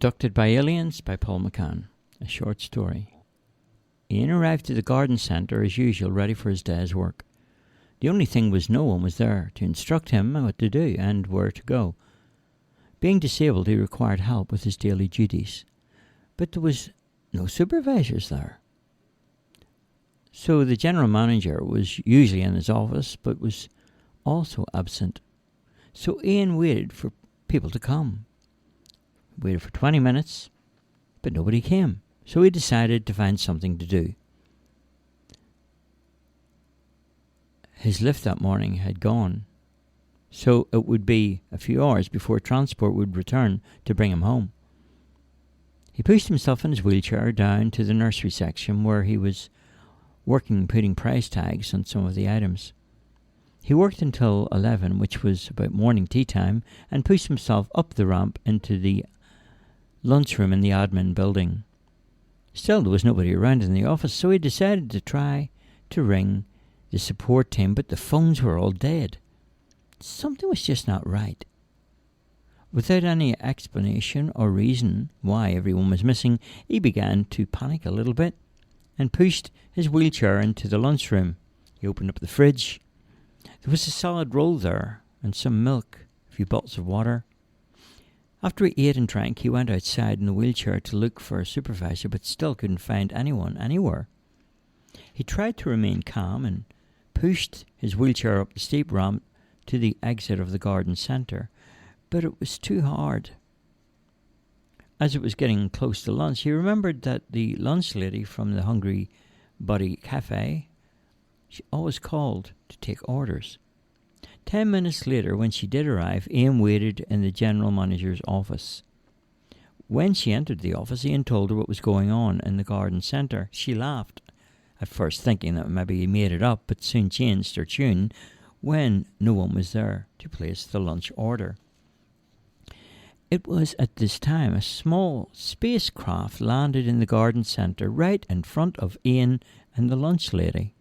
Abducted by Aliens by Paul McCann. A short story. Ian arrived at the garden centre as usual, ready for his day's work. The only thing was no one was there to instruct him what to do and where to go. Being disabled, he required help with his daily duties. But there was no supervisors there. So the general manager was usually in his office, but was also absent. So Ian waited for people to come. Waited for 20 minutes, but nobody came. So he decided to find something to do. His lift that morning had gone, so it would be a few hours before transport would return to bring him home. He pushed himself in his wheelchair down to the nursery section where he was working putting price tags on some of the items. He worked until 11, which was about morning tea time, and pushed himself up the ramp into the lunchroom in the admin building. Still, there was nobody around in the office, so he decided to try to ring the support team, but the phones were all dead. Something was just not right. Without any explanation or reason why everyone was missing, he began to panic a little bit and pushed his wheelchair into the lunchroom. He opened up the fridge. There was a solid roll there and some milk, a few bottles of water. After he ate and drank, he went outside in the wheelchair to look for a supervisor, but still couldn't find anyone anywhere. He tried to remain calm and pushed his wheelchair up the steep ramp to the exit of the garden centre, but it was too hard. As it was getting close to lunch, he remembered that the lunch lady from the Hungry Buddy Cafe, she always called to take orders. 10 minutes later, when she did arrive, Ian waited in the general manager's office. When she entered the office, Ian told her what was going on in the garden centre. She laughed, at first thinking that maybe he made it up, but soon changed her tune when no one was there to place the lunch order. It was at this time a small spacecraft landed in the garden centre right in front of Ian and the lunch lady.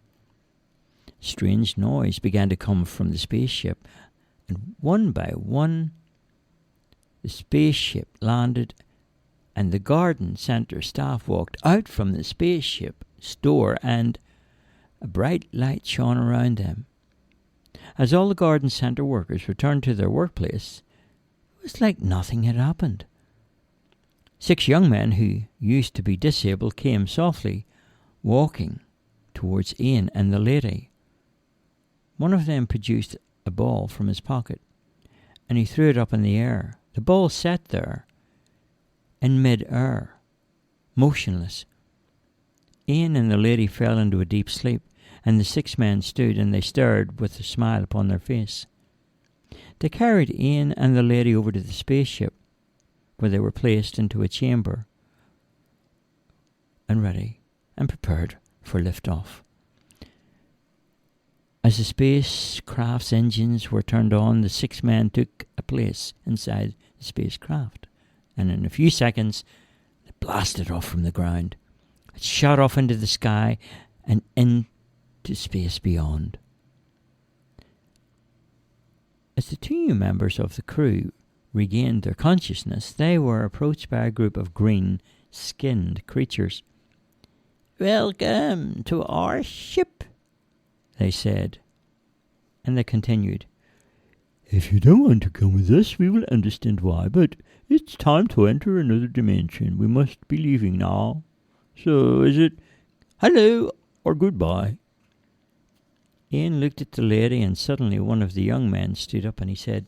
Strange noise began to come from the spaceship, and one by one the spaceship landed, and the garden centre staff walked out from the spaceship door, and a bright light shone around them. As all the garden centre workers returned to their workplace, it was like nothing had happened. 6 young men who used to be disabled came softly walking towards Ian and the lady. One of them produced a ball from his pocket, and he threw it up in the air. The ball sat there in mid-air, motionless. Ian and the lady fell into a deep sleep, and the 6 men stood and they stared with a smile upon their face. They carried Ian and the lady over to the spaceship, where they were placed into a chamber and ready and prepared for liftoff. As the spacecraft's engines were turned on, the 6 men took a place inside the spacecraft, and in a few seconds it blasted off from the ground. It shot off into the sky and into space beyond. As the 2 new members of the crew regained their consciousness, they were approached by a group of green-skinned creatures. "Welcome to our ship," they said, and they continued. "If you don't want to come with us, we will understand why, but it's time to enter another dimension. We must be leaving now. So is it hello or goodbye?" Ian looked at the lady, and suddenly one of the young men stood up and he said,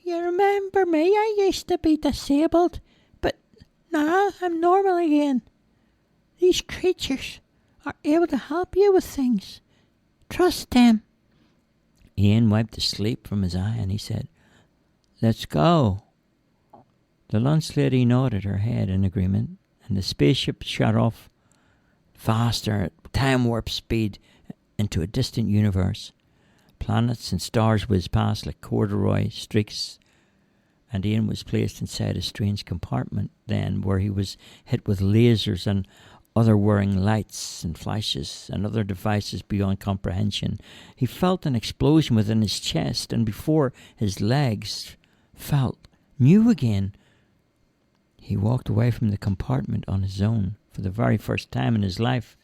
"You remember me? I used to be disabled, but now I'm normal again. These creatures are able to help you with things. Trust them." Ian wiped the sleep from his eye and he said, "Let's go." The lunch lady nodded her head in agreement, and the spaceship shot off faster at time warp speed into a distant universe. Planets and stars whizzed past like corduroy streaks, and Ian was placed inside a strange compartment then, where he was hit with lasers and other whirring lights and flashes and other devices beyond comprehension. He felt an explosion within his chest, and before his legs felt new again, He walked away from the compartment on his own for the very first time in his life.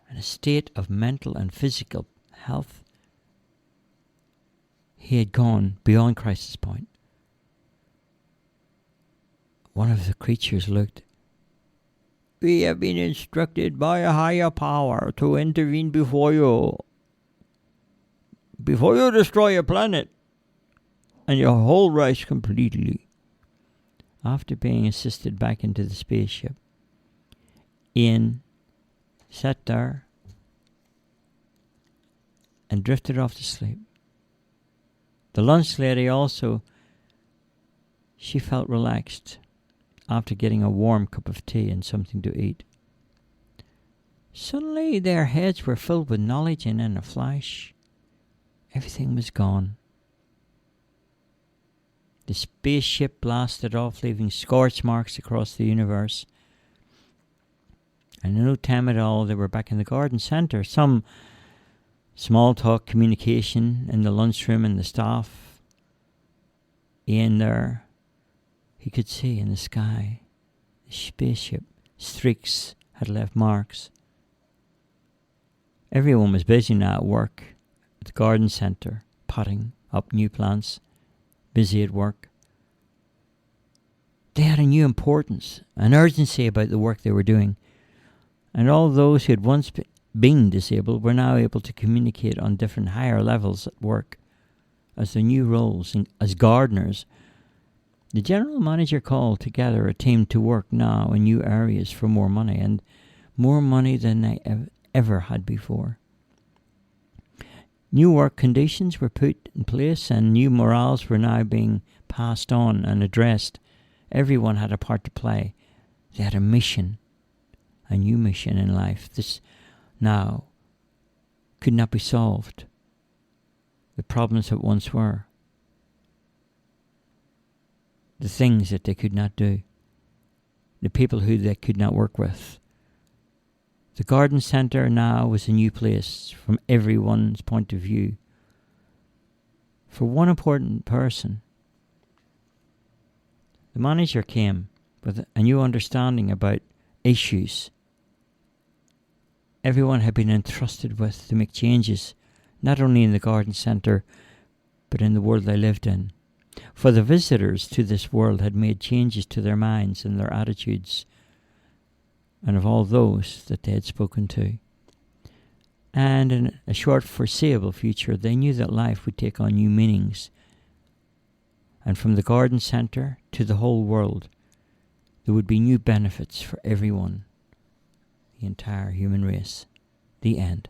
In a state of mental and physical health, he had gone beyond crisis point. One of the creatures looked. "We have been instructed by a higher power to intervene before you destroy your planet and your whole race completely." After being assisted back into the spaceship, Ian sat there and drifted off to sleep. The lunch lady also, she felt relaxed after getting a warm cup of tea and something to eat. Suddenly their heads were filled with knowledge, and in a flash, everything was gone. The spaceship blasted off, leaving scorch marks across the universe. And in no time at all, they were back in the garden centre. Some small talk communication in the lunchroom and the staff. Ian there, he could see in the sky, the spaceship streaks had left marks. Everyone was busy now at work at the garden centre, potting up new plants, busy at work. They had a new importance, an urgency about the work they were doing. And all those who had once been disabled were now able to communicate on different higher levels at work as their new roles as gardeners. The general manager called together a team to work now in new areas for more money, and more money than they ever had before. New work conditions were put in place, and new morals were now being passed on and addressed. Everyone had a part to play. They had a mission, a new mission in life. This now could not be solved. The problems that once were. The things that they could not do. The people who they could not work with. The garden centre now was a new place from everyone's point of view. For one important person, the manager came with a new understanding about issues everyone had been entrusted with to make changes, not only in the garden centre, but in the world they lived in. For the visitors to this world had made changes to their minds and their attitudes, and of all those that they had spoken to. And in a short foreseeable future, they knew that life would take on new meanings. And from the garden centre to the whole world, there would be new benefits for everyone, the entire human race. The end.